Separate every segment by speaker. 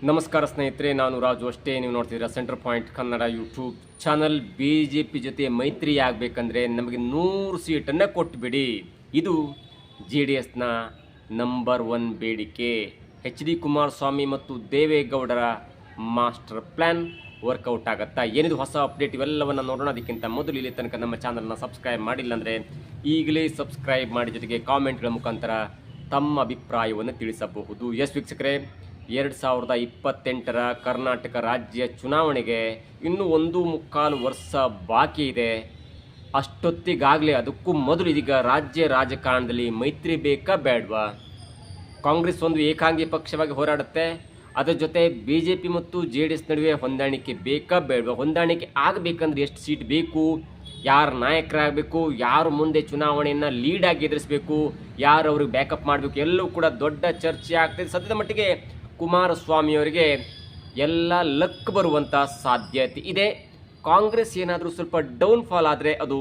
Speaker 1: ನಮಸ್ಕಾರ ಸ್ನೇಹಿತರೆ, ನಾನು ರಾಜು ಅಷ್ಟೇ. ನೀವು ನೋಡ್ತಿದ್ದೀರಾ centre point Kannada YouTube channel. BJP ಜೊತೆ ಮೈತ್ರಿ ಆಗಬೇಕಂದ್ರೆ ನಮಗೆ 100 ಸೀಟನ್ನು ಕೊಟ್ಟುಬಿಡಿ. ಇದು JDSನ ನಂಬರ್ 1 ಬೇಡಿಕೆ. HD ಕುಮಾರಸ್ವಾಮಿ ಮತ್ತು ದೇವೇಗೌಡರ ಮಾಸ್ಟರ್ ಪ್ಲ್ಯಾನ್ ವರ್ಕೌಟ್ ಆಗುತ್ತಾ? ಏನಿದು ಹೊಸ ಅಪ್ಡೇಟ್? ಇವೆಲ್ಲವನ್ನು ನೋಡೋಣ. ಅದಕ್ಕಿಂತ ಮೊದಲು ಇಲ್ಲಿ ತನಕ ನಮ್ಮ ಚಾನಲ್ನ ಸಬ್ಸ್ಕ್ರೈಬ್ ಮಾಡಿಲ್ಲ ಅಂದರೆ ಈಗಲೇ ಸಬ್ಸ್ಕ್ರೈಬ್ ಮಾಡಿ, ಜೊತೆಗೆ ಕಾಮೆಂಟ್ಗಳ ಮುಖಾಂತರ ತಮ್ಮ ಅಭಿಪ್ರಾಯವನ್ನು ತಿಳಿಸಬಹುದು. ವೀಕ್ಷಕರೇ, 2028ರ ಕರ್ನಾಟಕ ರಾಜ್ಯ ಚುನಾವಣೆಗೆ ಇನ್ನೂ 1.25 ವರ್ಷ ಬಾಕಿ ಇದೆ. ಅಷ್ಟೊತ್ತಿಗಾಗಲೇ ಅದಕ್ಕೂ ಮೊದಲು ಇದೀಗ ರಾಜ್ಯ ರಾಜಕಾರಣದಲ್ಲಿ ಮೈತ್ರಿ ಬೇಕಾ ಬೇಡವಾ? ಕಾಂಗ್ರೆಸ್ ಒಂದು ಏಕಾಂಗಿ ಪಕ್ಷವಾಗಿ ಹೋರಾಡುತ್ತೆ. ಅದರ ಜೊತೆ BJP ಮತ್ತು JDS ನಡುವೆ ಹೊಂದಾಣಿಕೆ ಬೇಕಾ ಬೇಡವಾ? ಹೊಂದಾಣಿಕೆ ಆಗಬೇಕಂದ್ರೆ ಎಷ್ಟು ಸೀಟ್ ಬೇಕು, ಯಾರು ನಾಯಕರಾಗಬೇಕು, ಯಾರು ಮುಂದೆ ಚುನಾವಣೆಯನ್ನು ಲೀಡಾಗಿ ಎದುರಿಸಬೇಕು, ಯಾರು ಅವ್ರಿಗೆ ಬ್ಯಾಕಪ್ ಮಾಡಬೇಕು, ಎಲ್ಲವೂ ಕೂಡ ದೊಡ್ಡ ಚರ್ಚೆ ಆಗ್ತಿದೆ. ಸದ್ಯದ ಮಟ್ಟಿಗೆ ಕುಮಾರಸ್ವಾಮಿಯವರಿಗೆ ಎಲ್ಲ ಲಕ್ ಬರುವಂಥ ಸಾಧ್ಯತೆ ಇದೆ. ಕಾಂಗ್ರೆಸ್ ಏನಾದರೂ ಸ್ವಲ್ಪ ಡೌನ್ಫಾಲ್ ಆದರೆ ಅದು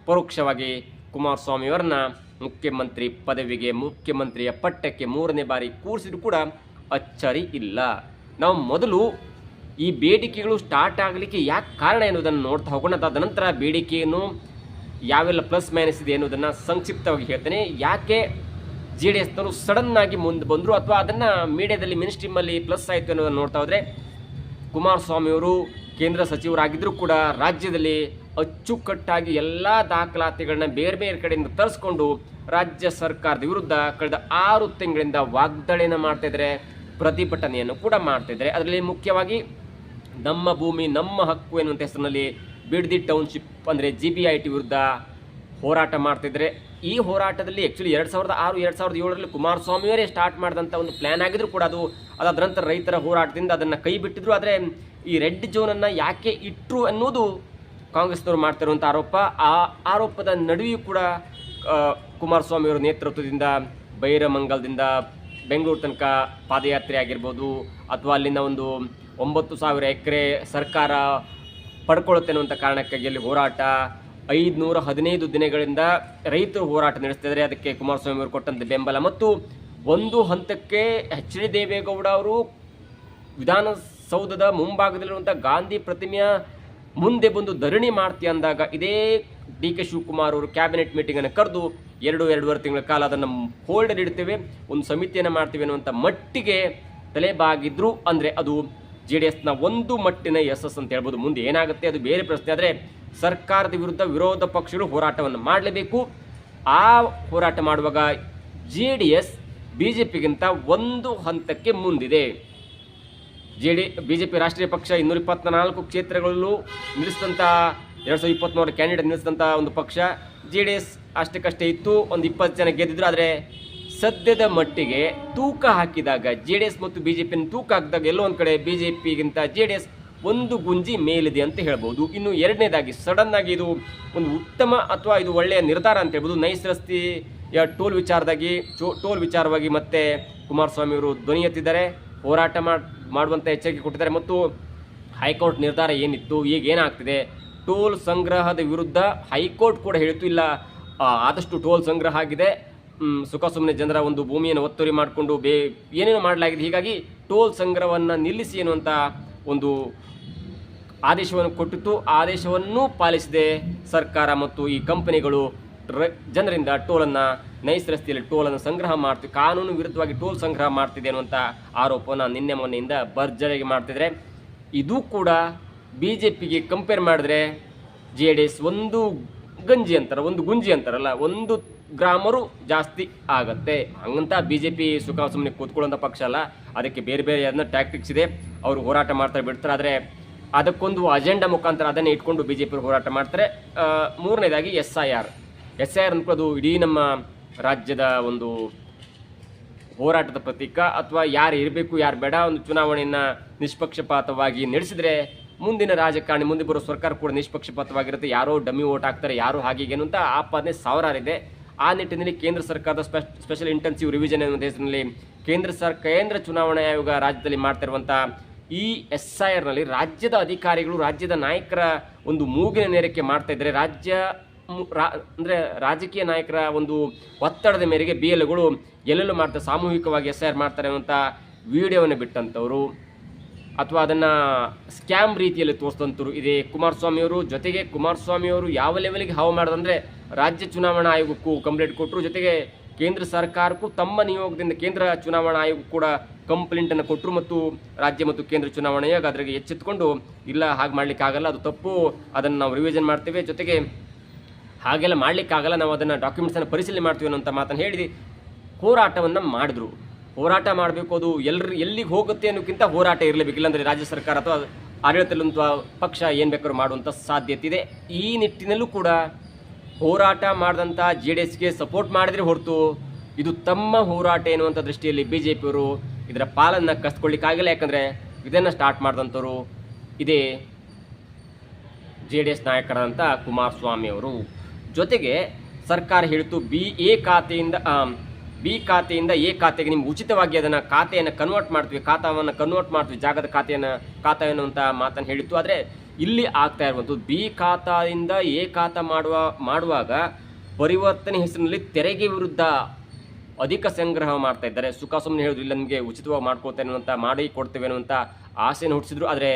Speaker 1: ಪರೋಕ್ಷವಾಗಿ ಕುಮಾರಸ್ವಾಮಿಯವರನ್ನ ಮುಖ್ಯಮಂತ್ರಿ ಪದವಿಗೆ, ಮುಖ್ಯಮಂತ್ರಿಯ ಪಟ್ಟಕ್ಕೆ 3ನೇ ಬಾರಿ ಕೂರಿಸಿದ್ರು ಕೂಡ ಅಚ್ಚರಿ ಇಲ್ಲ. ನಾವು ಮೊದಲು ಈ ಬೇಡಿಕೆಗಳು ಸ್ಟಾರ್ಟ್ ಆಗಲಿಕ್ಕೆ ಯಾಕೆ ಕಾರಣ ಎನ್ನುವುದನ್ನು ನೋಡ್ತಾ ಹೋಗೋಣ. ತದನಂತರ ಬೇಡಿಕೆಯನ್ನು ಯಾವೆಲ್ಲ ಪ್ಲಸ್ ಮೈನಸ್ ಇದೆ ಎನ್ನುವುದನ್ನು ಸಂಕ್ಷಿಪ್ತವಾಗಿ ಹೇಳ್ತೇನೆ. ಯಾಕೆ JDSನವರು ಸಡನ್ನಾಗಿ ಮುಂದೆ ಬಂದರು, ಅಥವಾ ಅದನ್ನು ಮೀಡಿಯಾದಲ್ಲಿ ಮಿನಿಸ್ಟ್ರಿಮಲ್ಲಿ ಪ್ಲಸ್ ಆಯಿತು ಅನ್ನೋದನ್ನು ನೋಡ್ತಾ ಹೋದರೆ, ಕುಮಾರಸ್ವಾಮಿಯವರು ಕೇಂದ್ರ ಸಚಿವರಾಗಿದ್ದರೂ ಕೂಡ ರಾಜ್ಯದಲ್ಲಿ ಅಚ್ಚುಕಟ್ಟಾಗಿ ಎಲ್ಲ ದಾಖಲಾತಿಗಳನ್ನ ಬೇರೆ ಬೇರೆ ಕಡೆಯಿಂದ ತರಿಸ್ಕೊಂಡು ರಾಜ್ಯ ಸರ್ಕಾರದ ವಿರುದ್ಧ ಕಳೆದ 6 ತಿಂಗಳಿಂದ ವಾಗ್ದಾಳಿಯನ್ನು ಮಾಡ್ತಾಯಿದ್ದಾರೆ, ಪ್ರತಿಭಟನೆಯನ್ನು ಕೂಡ ಮಾಡ್ತಾಯಿದ್ದಾರೆ. ಅದರಲ್ಲಿ ಮುಖ್ಯವಾಗಿ ನಮ್ಮ ಭೂಮಿ ನಮ್ಮ ಹಕ್ಕು ಎನ್ನುವಂಥ ಹೆಸರಿನಲ್ಲಿ ಬಿಡದಿ ಟೌನ್ಶಿಪ್ ಅಂದರೆ GBIT ವಿರುದ್ಧ ಹೋರಾಟ ಮಾಡ್ತಿದ್ದಾರೆ. ಈ ಹೋರಾಟದಲ್ಲಿ ಆ್ಯಕ್ಚುಲಿ 2006-2007ರಲ್ಲಿ ಕುಮಾರಸ್ವಾಮಿಯವರೇ ಸ್ಟಾರ್ಟ್ ಮಾಡಿದಂಥ ಒಂದು ಪ್ಲ್ಯಾನ್ ಆಗಿದ್ರು ಕೂಡ ಅದಾದ ನಂತರ ರೈತರ ಹೋರಾಟದಿಂದ ಅದನ್ನು ಕೈ ಬಿಟ್ಟಿದ್ರು. ಆದರೆ ಈ ರೆಡ್ ಝೋನನ್ನು ಯಾಕೆ ಇಟ್ಟರು ಅನ್ನೋದು ಕಾಂಗ್ರೆಸ್ನವರು ಮಾಡ್ತಿರುವಂಥ ಆರೋಪ. ಆ ಆರೋಪದ ನಡುವೆಯೂ ಕೂಡ ಕುಮಾರಸ್ವಾಮಿಯವರ ನೇತೃತ್ವದಿಂದ ಬೈರಮಂಗಲದಿಂದ ಬೆಂಗಳೂರು ತನಕ ಪಾದಯಾತ್ರೆ ಆಗಿರ್ಬೋದು, ಅಥವಾ ಅಲ್ಲಿಂದ ಒಂದು 9,000 ಎಕರೆ ಸರ್ಕಾರ ಪಡ್ಕೊಳ್ಳುತ್ತೆ ಅನ್ನುವಂಥ ಕಾರಣಕ್ಕಾಗಿ ಅಲ್ಲಿ ಹೋರಾಟ 515 ದಿನಗಳಿಂದ ರೈತರು ಹೋರಾಟ ನಡೆಸ್ತಿದ್ದಾರೆ. ಅದಕ್ಕೆ ಕುಮಾರಸ್ವಾಮಿ ಅವರು ಕೊಟ್ಟಂಥ ಬೆಂಬಲ ಮತ್ತು ಒಂದು ಹಂತಕ್ಕೆ HD ದೇವೇಗೌಡ ಅವರು ವಿಧಾನಸೌಧದ ಮುಂಭಾಗದಲ್ಲಿರುವಂಥ ಗಾಂಧಿ ಪ್ರತಿಮೆಯ ಮುಂದೆ ಬಂದು ಧರಣಿ ಮಾಡ್ತೀಯ ಅಂದಾಗ ಇದೇ DK ಶಿವಕುಮಾರ್ ಅವರು ಕ್ಯಾಬಿನೆಟ್ ಮೀಟಿಂಗನ್ನು ಕರೆದು 2-2.5 ತಿಂಗಳ ಕಾಲ ಅದನ್ನು ಹೋಲ್ಡರ್ ಇಡ್ತೇವೆ, ಒಂದು ಸಮಿತಿಯನ್ನು ಮಾಡ್ತೀವಿ ಅನ್ನುವಂಥ ಮಟ್ಟಿಗೆ ತಲೆಬಾಗಿದ್ರು. ಅಂದರೆ ಅದು JDSನ ಒಂದು ಮಟ್ಟಿನ ಯಶಸ್ಸು ಅಂತ ಹೇಳ್ಬೋದು. ಮುಂದೆ ಏನಾಗುತ್ತೆ ಅದು ಬೇರೆ ಪ್ರಶ್ನೆ. ಆದರೆ ಸರ್ಕಾರದ ವಿರುದ್ಧ ವಿರೋಧ ಪಕ್ಷಗಳು ಹೋರಾಟವನ್ನು ಮಾಡಲೇಬೇಕು. ಆ ಹೋರಾಟ ಮಾಡುವಾಗ JDS BJPಗಿಂತ ಒಂದು ಹಂತಕ್ಕೆ ಮುಂದಿದೆ. BJP ರಾಷ್ಟ್ರೀಯ ಪಕ್ಷ 224 ಕ್ಷೇತ್ರಗಳಲ್ಲೂ ನಿಲ್ಲಿಸಿದಂಥ 2023 ಕ್ಯಾಂಡಿಡೇಟ್ ನಿಲ್ಲಿಸಿದಂಥ ಒಂದು ಪಕ್ಷ. JDS ಅಷ್ಟಕ್ಕಷ್ಟೇ ಇತ್ತು, ಒಂದು 20 ಜನ ಗೆದ್ದಿದ್ರು. ಆದರೆ ಸದ್ಯದ ಮಟ್ಟಿಗೆ ತೂಕ ಹಾಕಿದಾಗ JDS ಮತ್ತು BJP ತೂಕ ಹಾಕಿದಾಗ ಎಲ್ಲೋ ಒಂದು ಕಡೆ BJPಗಿಂತ JDS ಒಂದು ಗುಂಜಿ ಮೇಲಿದೆ ಅಂತ ಹೇಳ್ಬೋದು. ಇನ್ನು ಎರಡನೇದಾಗಿ ಸಡನ್ ಆಗಿ ಇದು ಒಂದು ಉತ್ತಮ ಅಥವಾ ಇದು ಒಳ್ಳೆಯ ನಿರ್ಧಾರ ಅಂತ ಹೇಳ್ಬೋದು. ನೈಸ್ ರಸ್ತೆಯ ಟೋಲ್ ವಿಚಾರವಾಗಿ ಮತ್ತೆ ಕುಮಾರಸ್ವಾಮಿ ಅವರು ಧ್ವನಿ ಎತ್ತಿದ್ದಾರೆ, ಹೋರಾಟ ಮಾಡುವಂಥ ಎಚ್ಚರಿಕೆ ಕೊಟ್ಟಿದ್ದಾರೆ. ಮತ್ತು ಹೈಕೋರ್ಟ್ ನಿರ್ಧಾರ ಏನಿತ್ತು, ಈಗ ಏನಾಗ್ತಿದೆ, ಟೋಲ್ ಸಂಗ್ರಹದ ವಿರುದ್ಧ ಹೈಕೋರ್ಟ್ ಕೂಡ ಹೇಳಿತು, ಇಲ್ಲ ಆದಷ್ಟು ಟೋಲ್ ಸಂಗ್ರಹ ಆಗಿದೆ, ಸುಖ ಸುಮ್ಮನೆ ಜನರ ಒಂದು ಭೂಮಿಯನ್ನು ಒತ್ತುವರಿ ಮಾಡಿಕೊಂಡು ಏನೇನೋ ಮಾಡಲಾಗಿದೆ, ಹೀಗಾಗಿ ಟೋಲ್ ಸಂಗ್ರಹವನ್ನು ನಿಲ್ಲಿಸಿ ಎನ್ನುವಂಥ ಒಂದು ಆದೇಶವನ್ನು ಕೊಟ್ಟಿತ್ತು. ಆದೇಶವನ್ನು ಪಾಲಿಸದೆ ಸರ್ಕಾರ ಮತ್ತು ಈ ಕಂಪನಿಗಳು ಜನರಿಂದ ಟೋಲನ್ನು, ನೈಸ್ ರಸ್ತೆಯಲ್ಲಿ ಟೋಲನ್ನು ಸಂಗ್ರಹ ಮಾಡ್ತೀವಿ, ಕಾನೂನು ವಿರುದ್ಧವಾಗಿ ಟೋಲ್ ಸಂಗ್ರಹ ಮಾಡ್ತಿದೆ ಅನ್ನುವಂಥ ಆರೋಪವನ್ನು ನಿನ್ನೆ ಮೊನ್ನೆಯಿಂದ ಭರ್ಜರಿಯಾಗಿ ಮಾಡ್ತಿದ್ದಾರೆ. ಇದು ಕೂಡ BJPಗೆ ಕಂಪೇರ್ ಮಾಡಿದ್ರೆ JDS ಒಂದು ಗುಂಜಿ ಅಂತಾರಲ್ಲ, 1 ಗ್ರಾಮರು ಜಾಸ್ತಿ ಆಗತ್ತೆ. ಹಂಗಂತ BJP ಸುಖ ಸುಮ್ಮನೆ ಕೂತ್ಕೊಳ್ಳೋಂಥ ಪಕ್ಷ ಅಲ್ಲ. ಅದಕ್ಕೆ ಬೇರೆ ಬೇರೆ ಅದನ್ನ ಟ್ಯಾಕ್ಟಿಕ್ಸ್ ಇದೆ. ಅವರು ಹೋರಾಟ ಮಾಡ್ತಾರೆ, ಬಿಡ್ತಾರೆ. ಆದರೆ ಅದಕ್ಕೊಂದು ಅಜೆಂಡಾ ಮುಖಾಂತರ ಅದನ್ನೇ ಇಟ್ಕೊಂಡು BJP ಹೋರಾಟ ಮಾಡ್ತಾರೆ. ಮೂರನೇದಾಗಿ SIR ಅಂದ್ಕೊಳ್ಳೋದು ಇಡೀ ನಮ್ಮ ರಾಜ್ಯದ ಒಂದು ಹೋರಾಟದ ಪ್ರತೀಕ. ಅಥವಾ ಯಾರು ಇರಬೇಕು ಯಾರು ಬೇಡ, ಒಂದು ಚುನಾವಣೆಯನ್ನು ನಿಷ್ಪಕ್ಷಪಾತವಾಗಿ ನಡೆಸಿದರೆ ಮುಂದಿನ ರಾಜಕಾರಣಿ, ಮುಂದೆ ಬರೋ ಸರ್ಕಾರ ಕೂಡ ನಿಷ್ಪಕ್ಷಪಾತವಾಗಿರುತ್ತೆ. ಯಾರೋ ಡಮ್ಮಿ ಓಟ್ ಹಾಕ್ತಾರೆ, ಯಾರೋ ಹಾಗೆ ಅಂತ ಆಪಾದನೆ ಸಾವಿರಾರಿದೆ. ಆ ನಿಟ್ಟಿನಲ್ಲಿ ಕೇಂದ್ರ ಸರ್ಕಾರದ ಸ್ಪೆಷಲ್ ಇಂಟೆನ್ಸಿವ್ ರಿವಿಷನ್ ಎನ್ನುವಂಥ ಹೆಸರಿನಲ್ಲಿ ಕೇಂದ್ರ ಚುನಾವಣಾ ಆಯೋಗ ರಾಜ್ಯದಲ್ಲಿ ಮಾಡ್ತಿರುವಂಥ ಈ SIRನಲ್ಲಿ ರಾಜ್ಯದ ಅಧಿಕಾರಿಗಳು, ರಾಜ್ಯದ ನಾಯಕರ ಒಂದು ಮೂಗಿನ ನೇರಕ್ಕೆ ಮಾಡ್ತಾ ಇದ್ದಾರೆ. ರಾಜಕೀಯ ನಾಯಕರ ಒಂದು ಒತ್ತಡದ ಮೇರೆಗೆ BLOಗಳು ಎಲ್ಲೆಲ್ಲೂ ಮಾಡ್ತಾರೆ, ಸಾಮೂಹಿಕವಾಗಿ SIR ಮಾಡ್ತಾರೆ ಅನ್ನುವಂಥ ವಿಡಿಯೋವನ್ನು ಬಿಟ್ಟಂಥವರು ಅಥವಾ ಅದನ್ನು ಸ್ಕ್ಯಾಮ್ ರೀತಿಯಲ್ಲಿ ತೋರಿಸಿದಂಥವ್ರು ಇದೆ ಕುಮಾರಸ್ವಾಮಿಯವರು. ಜೊತೆಗೆ ಕುಮಾರಸ್ವಾಮಿಯವರು ಯಾವ ಲೆವೆಲ್ಗೆ ಹಾವು ಮಾಡೋದಂದರೆ ರಾಜ್ಯ ಚುನಾವಣಾ ಆಯೋಗಕ್ಕೂ ಕಂಪ್ಲೇಂಟ್ ಕೊಟ್ಟರು, ಜೊತೆಗೆ ಕೇಂದ್ರ ಸರ್ಕಾರಕ್ಕೂ ತಮ್ಮ ನಿಯೋಗದಿಂದ ಕೇಂದ್ರ ಚುನಾವಣಾ ಆಯೋಗ ಕೂಡ ಕಂಪ್ಲೇಂಟನ್ನು ಕೊಟ್ಟರು ಮತ್ತು ರಾಜ್ಯ ಮತ್ತು ಕೇಂದ್ರ ಚುನಾವಣಾ ಆಯೋಗ ಅದರಿಗೆ ಎಚ್ಚೆತ್ತುಕೊಂಡು ಇಲ್ಲ ಹಾಗೆ ಮಾಡಲಿಕ್ಕಾಗಲ್ಲ, ಅದು ತಪ್ಪು, ಅದನ್ನು ನಾವು ರಿವಿಷನ್ ಮಾಡ್ತೇವೆ, ಜೊತೆಗೆ ಹಾಗೆಲ್ಲ ಮಾಡಲಿಕ್ಕಾಗಲ್ಲ, ನಾವು ಅದನ್ನು ಡಾಕ್ಯುಮೆಂಟ್ಸನ್ನು ಪರಿಶೀಲನೆ ಮಾಡ್ತೀವಿ ಅನ್ನೋಂಥ ಮಾತನ್ನು ಹೇಳಿ ಹೋರಾಟವನ್ನು ಮಾಡಿದ್ರು. ಹೋರಾಟ ಮಾಡಬೇಕು, ಅದು ಎಲ್ಲಿಗೆ ಹೋಗುತ್ತೆ ಅನ್ನೋಕ್ಕಿಂತ ಹೋರಾಟ ಇರಲೇಬೇಕು, ಇಲ್ಲಾಂದರೆ ರಾಜ್ಯ ಸರ್ಕಾರ ಅಥವಾ ಆಡಳಿತದಲ್ಲಿರುವಂಥ ಪಕ್ಷ ಏನು ಬೇಕಾದ್ರೂ ಮಾಡುವಂಥ ಸಾಧ್ಯತೆ ಇದೆ. ಈ ನಿಟ್ಟಿನಲ್ಲೂ ಕೂಡ ಹೋರಾಟ ಮಾಡಿದಂಥ JDSಗೆ ಸಪೋರ್ಟ್ ಮಾಡಿದರೆ ಹೊರತು ಇದು ತಮ್ಮ ಹೋರಾಟ ಎನ್ನುವಂಥ ದೃಷ್ಟಿಯಲ್ಲಿ BJPಯವರು ಇದರ ಪಾಲನ್ನು ಕಸ್ಕೊಳ್ಳಿಕ್ಕಾಗಿಲ್ಲ. ಯಾಕಂದರೆ ಇದನ್ನು ಸ್ಟಾರ್ಟ್ ಮಾಡಿದಂಥವ್ರು ಇದೇ JDS ನಾಯಕರಾದಂಥ ಕುಮಾರಸ್ವಾಮಿಯವರು. ಜೊತೆಗೆ ಸರ್ಕಾರ ಹೇಳಿತು ಬಿ ಖಾತೆಯಿಂದ ಎ ಖಾತೆಗೆ ನಿಮ್ಗೆ ಉಚಿತವಾಗಿ ಅದನ್ನು ಖಾತೆಯನ್ನು ಕನ್ವರ್ಟ್ ಮಾಡ್ತೀವಿ, ಖಾತಾವನ್ನು ಕನ್ವರ್ಟ್ ಮಾಡ್ತೀವಿ, ಜಾಗದ ಖಾತೆ ಅನ್ನುವಂಥ ಮಾತನ್ನು ಹೇಳಿತ್ತು. ಆದರೆ ಇಲ್ಲಿ ಆಗ್ತಾ ಇರುವಂಥದ್ದು ಬಿ ಖಾತಾದಿಂದ ಎ ಖಾತಾ ಮಾಡುವಾಗ ಪರಿವರ್ತನೆ ಹೆಸರಿನಲ್ಲಿ ತೆರಿಗೆ ವಿರುದ್ಧ ಅಧಿಕ ಸಂಗ್ರಹ ಮಾಡ್ತಾ ಇದ್ದಾರೆ. ಸುಖ ಸುಮ್ಮನೆ ಹೇಳಿದ್ರು ಇಲ್ಲ ನಿಮಗೆ ಉಚಿತವಾಗಿ ಮಾಡ್ಕೊಳ್ತೇನೆ ಅನ್ನುವಂಥ ಮಾಡಿ ಕೊಡ್ತೇವೆ ಅನ್ನುವಂಥ ಆಸೆಯನ್ನು ಹುಟ್ಟಿಸಿದ್ರು. ಆದರೆ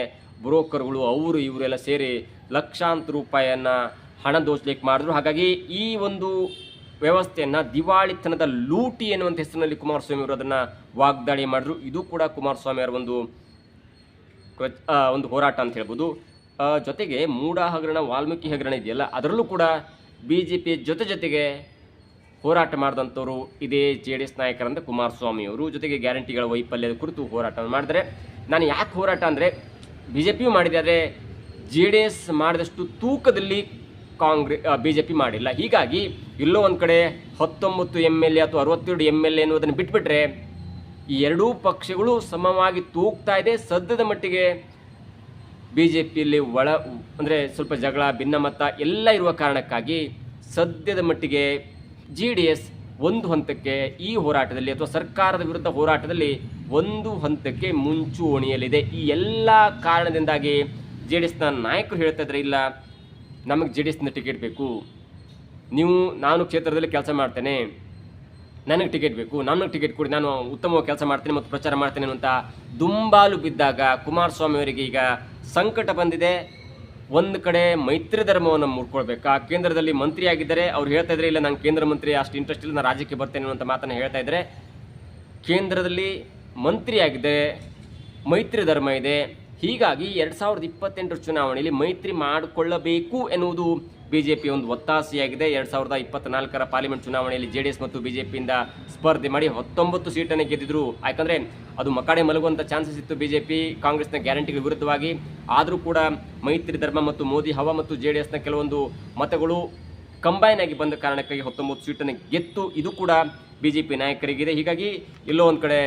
Speaker 1: ಬ್ರೋಕರ್ಗಳು ಅವರು ಇವರೆಲ್ಲ ಸೇರಿ ಲಕ್ಷಾಂತರ ರೂಪಾಯಿಯನ್ನು ಹಣ ದೋಚಲಿಕ್ಕೆ ಮಾಡಿದ್ರು. ಹಾಗಾಗಿ ಈ ಒಂದು ವ್ಯವಸ್ಥೆಯನ್ನು ದಿವಾಳಿತನದ ಲೂಟಿ ಎನ್ನುವಂಥ ಹೆಸರಿನಲ್ಲಿ ಕುಮಾರಸ್ವಾಮಿ ಅವರು ಅದನ್ನು ವಾಗ್ದಾಳಿ ಮಾಡಿದ್ರು. ಇದು ಕೂಡ ಕುಮಾರಸ್ವಾಮಿ ಅವರ ಒಂದು ಹೋರಾಟ ಅಂತ ಹೇಳ್ಬೋದು. ಜೊತೆಗೆ ಮೂಡ ಹಗರಣ, ವಾಲ್ಮೀಕಿ ಹಗರಣ ಇದೆಯಲ್ಲ, ಅದರಲ್ಲೂ ಕೂಡ BJP ಜೊತೆಗೆ ಹೋರಾಟ ಮಾಡಿದಂಥವ್ರು ಇದೇ JDS ನಾಯಕರಂತ ಕುಮಾರಸ್ವಾಮಿಯವರು. ಜೊತೆಗೆ ಗ್ಯಾರಂಟಿಗಳ ವೈಫಲ್ಯದ ಕುರಿತು ಹೋರಾಟ ಮಾಡಿದರೆ, ನಾನು ಯಾಕೆ ಹೋರಾಟ ಅಂದರೆ BJPಯೂ ಮಾಡಿದೆ, ಆದರೆ JDS ಮಾಡಿದಷ್ಟು ತೂಕದಲ್ಲಿ BJP ಮಾಡಿಲ್ಲ. ಹೀಗಾಗಿ ಎಲ್ಲೋ ಒಂದು ಕಡೆ 19 MLA ಅಥವಾ 62 MLA ಅನ್ನೋದನ್ನು ಬಿಟ್ಬಿಟ್ರೆ ಈ ಎರಡೂ ಪಕ್ಷಗಳು ಸಮವಾಗಿ ತೂಗ್ತಾ ಇದೆ. ಸದ್ಯದ ಮಟ್ಟಿಗೆ BJPಯಲ್ಲಿ ಅಂದರೆ ಸ್ವಲ್ಪ ಜಗಳ, ಭಿನ್ನಮತ ಎಲ್ಲ ಇರುವ ಕಾರಣಕ್ಕಾಗಿ ಸದ್ಯದ ಮಟ್ಟಿಗೆ JDS ಒಂದು ಹಂತಕ್ಕೆ ಈ ಹೋರಾಟದಲ್ಲಿ ಅಥವಾ ಸರ್ಕಾರದ ವಿರುದ್ಧ ಹೋರಾಟದಲ್ಲಿ ಒಂದು ಹಂತಕ್ಕೆ ಮುಂಚೂಣಿಯಲ್ಲಿದೆ. ಈ ಎಲ್ಲ ಕಾರಣದಿಂದಾಗಿ JDSನ ನಾಯಕರು ಹೇಳ್ತಾ ಇದ್ದಾರೆ, ಇಲ್ಲ ನಮಗೆ JDSನ ಟಿಕೆಟ್ ಬೇಕು, ನಾನು ಕ್ಷೇತ್ರದಲ್ಲಿ ಕೆಲಸ ಮಾಡ್ತೇನೆ, ನನಗೆ ಟಿಕೆಟ್ ಬೇಕು, ನನಗೆ ಟಿಕೆಟ್ ಕೊಡಿ, ನಾನು ಉತ್ತಮವಾಗಿ ಕೆಲಸ ಮಾಡ್ತೇನೆ ಮತ್ತು ಪ್ರಚಾರ ಮಾಡ್ತೇನೆ ಅನ್ನುವಂಥ ದುಂಬಾಲು ಬಿದ್ದಾಗ ಕುಮಾರಸ್ವಾಮಿ ಅವರಿಗೆ ಈಗ ಸಂಕಟ ಬಂದಿದೆ. ಒಂದು ಕಡೆ ಮೈತ್ರಿ ಧರ್ಮವನ್ನು ಮುಡ್ಕೊಳ್ಬೇಕಾ, ಕೇಂದ್ರದಲ್ಲಿ ಮಂತ್ರಿ ಆಗಿದ್ದಾರೆ, ಅವ್ರು ಹೇಳ್ತಾ ಇದ್ದಾರೆ ಇಲ್ಲ ನಾನು ಕೇಂದ್ರ ಮಂತ್ರಿ ಅಷ್ಟು ಇಂಟ್ರೆಸ್ಟ್ ಇಲ್ಲ, ನಾನು ರಾಜ್ಯಕ್ಕೆ ಬರ್ತೇನೆ ಅನ್ನುವಂಥ ಮಾತನ್ನು ಹೇಳ್ತಾ ಇದ್ದಾರೆ. ಕೇಂದ್ರದಲ್ಲಿ ಮಂತ್ರಿ ಆಗಿದ್ದಾರೆ, ಮೈತ್ರಿ ಧರ್ಮ ಇದೆ. ಹೀಗಾಗಿ 2028 ಚುನಾವಣೆಯಲ್ಲಿ ಮೈತ್ರಿ ಮಾಡಿಕೊಳ್ಳಬೇಕು ಎನ್ನುವುದು BJP ಒಂದು ಒತ್ತಾಸೆಯಾಗಿದೆ. 2024 ಪಾರ್ಲಿಮೆಂಟ್ ಚುನಾವಣೆಯಲ್ಲಿ JDS ಮತ್ತು BJPಯಿಂದ ಸ್ಪರ್ಧೆ ಮಾಡಿ 19 ಸೀಟನ್ನು ಗೆದ್ದಿದ್ರು. ಯಾಕಂದರೆ ಅದು ಮಕಾಡೆ ಮಲಗುವಂಥ ಚಾನ್ಸಸ್ ಇತ್ತು BJP ಕಾಂಗ್ರೆಸ್ನ ಗ್ಯಾರಂಟಿಗಳ ವಿರುದ್ಧವಾಗಿ. ಆದರೂ ಕೂಡ ಮೈತ್ರಿ ಧರ್ಮ ಮತ್ತು ಮೋದಿ ಹವಾ ಮತ್ತು JDSನ ಕೆಲವೊಂದು ಮತಗಳು ಕಂಬೈನ್ ಆಗಿ ಬಂದ ಕಾರಣಕ್ಕಾಗಿ 19 ಸೀಟನ್ನು ಗೆದ್ದು ಇದು ಕೂಡ BJP ನಾಯಕರಿಗಿದೆ. ಹೀಗಾಗಿ ಎಲ್ಲೋ ಒಂದು ಕಡೆ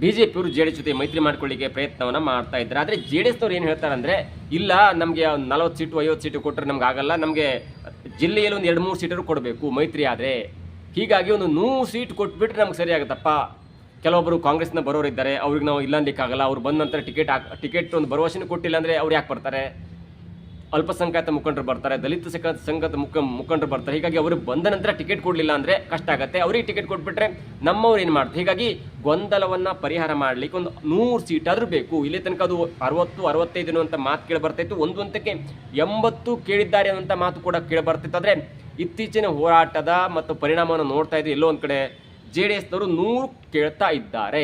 Speaker 1: BJPಯವರು JDS ಜೊತೆ ಮೈತ್ರಿ ಮಾಡ್ಕೊಳ್ಳಿಕ್ಕೆ ಪ್ರಯತ್ನವನ್ನು ಮಾಡ್ತಾ ಇದ್ದಾರೆ. ಆದರೆ JDSನವ್ರು ಏನು ಹೇಳ್ತಾರೆ ಅಂದರೆ ಇಲ್ಲ ನಮಗೆ 40 ಸೀಟು 50 ಸೀಟು ಕೊಟ್ಟರೆ ನಮ್ಗೆ ಆಗಲ್ಲ, ನಮಗೆ ಜಿಲ್ಲೆಯಲ್ಲಿ ಒಂದು 2-3 ಸೀಟರು ಕೊಡಬೇಕು ಮೈತ್ರಿ ಆದರೆ. ಹೀಗಾಗಿ ಒಂದು 100 ಸೀಟ್ ಕೊಟ್ಬಿಟ್ರೆ ನಮ್ಗೆ ಸರಿ ಆಗುತ್ತಪ್ಪ. ಕೆಲವೊಬ್ಬರು ಕಾಂಗ್ರೆಸ್ನ ಬರೋರು ಇದ್ದಾರೆ, ಅವ್ರಿಗೆ ನಾವು ಇಲ್ಲ ಅನ್ಲಿಕ್ಕಾಗಲ್ಲ, ಅವ್ರು ಬಂದ ನಂತರ ಟಿಕೆಟ್ ಒಂದು ಭರವಸೆನೂ ಕೊಟ್ಟಿಲ್ಲ ಅಂದರೆ ಅವ್ರು ಯಾಕೆ ಬರ್ತಾರೆ? ಅಲ್ಪಸಂಖ್ಯಾತ ಮುಖಂಡರು ಬರ್ತಾರೆ, ದಲಿತ ಸಂಘದ ಮುಖಂಡರು ಬರ್ತಾರೆ. ಹೀಗಾಗಿ ಅವರು ಬಂದ ನಂತರ ಟಿಕೆಟ್ ಕೊಡಲಿಲ್ಲ ಅಂದರೆ ಕಷ್ಟ ಆಗುತ್ತೆ. ಅವ್ರಿಗೆ ಟಿಕೆಟ್ ಕೊಟ್ಬಿಟ್ರೆ ನಮ್ಮವ್ರು ಏನು ಮಾಡ್ತಾರೆ? ಹೀಗಾಗಿ ಗೊಂದಲವನ್ನು ಪರಿಹಾರ ಮಾಡಲಿಕ್ಕೆ ಒಂದು 100 ಸೀಟ್ ಆದರೂ ಬೇಕು. ಇಲ್ಲಿ ತನಕ ಅದು 60-65 ಅನ್ನುವಂಥ ಮಾತು ಕೇಳಿ ಬರ್ತಾಯಿತ್ತು, ಒಂದು ಹಂತಕ್ಕೆ 80 ಕೇಳಿದ್ದಾರೆ ಅನ್ನುವಂಥ ಮಾತು ಕೂಡ ಕೇಳಿ ಬರ್ತಿತ್ತು. ಆದರೆ ಇತ್ತೀಚಿನ ಹೋರಾಟದ ಮತ್ತು ಪರಿಣಾಮವನ್ನು ನೋಡ್ತಾ ಇದ್ದು ಎಲ್ಲೋ ಒಂದು ಕಡೆ JDSನವರು 100 ಕೇಳ್ತಾ ಇದ್ದಾರೆ.